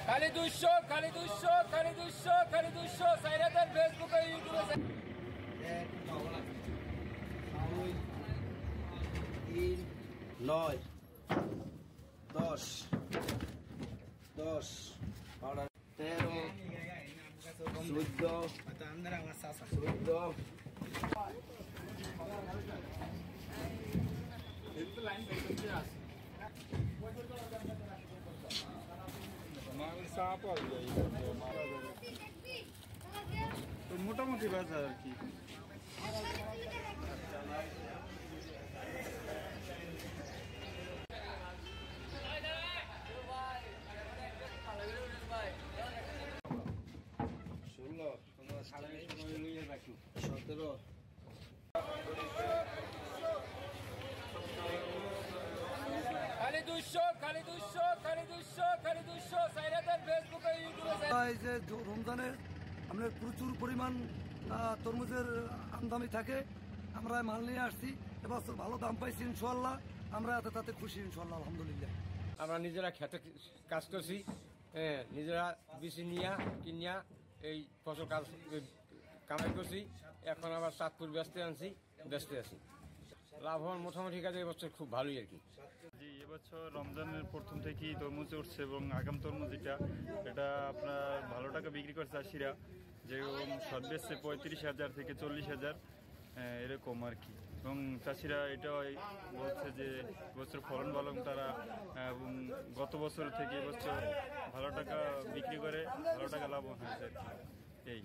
খালি 200 খালি 200 খালি 200 খালি 200 সাইরাদের ফেসবুকে ইউটিউবে 1 2 3 9 10 10 13 14 মোটামুটি বাজার আর কি। ষোলো 17 খালি 200 খালি 200 খালি 200 খালি 200 সাইরাদের ফেসবুকে ইউটিউবে। এই যে রমজানে আমাদের প্রচুর পরিমাণ তরমুজের আমদানি থাকে, আমরা মাল নিয়ে আসছি, এবছর ভালো দাম পাইছি ইনশাল্লাহ, আমরা তাতে খুশি ইনশাল্লাহ আলহামদুলিল্লাহ। আমরা নিজেরা খেতে কাজ করছি, নিজেরা বেশি নিয়া কিনিয়া এই ফসল কাজ কামাই করছি। এখন আবার চাঁদপুর ব্যস্তে আছি। লাভ হওয়ার মোটামুটি কাজে এবছর খুব ভালোই আর কি। জি, এবছর রমজানের প্রথম থেকেই তরমুজ উঠছে এবং আগাম তরমুজ এটা আপনার ভালো টাকা বিক্রি করছে চাষিরা, যেরকম শর্ট বেচছে 35,000 থেকে 40,000 এরকম আর কি। এবং চাষিরা এটা বলছে যে এবছর ফলন ভালো, তারা গত বছর থেকে এবছর ভালো টাকা বিক্রি করে ভালো টাকা লাভ হয়েছে আর কি। এই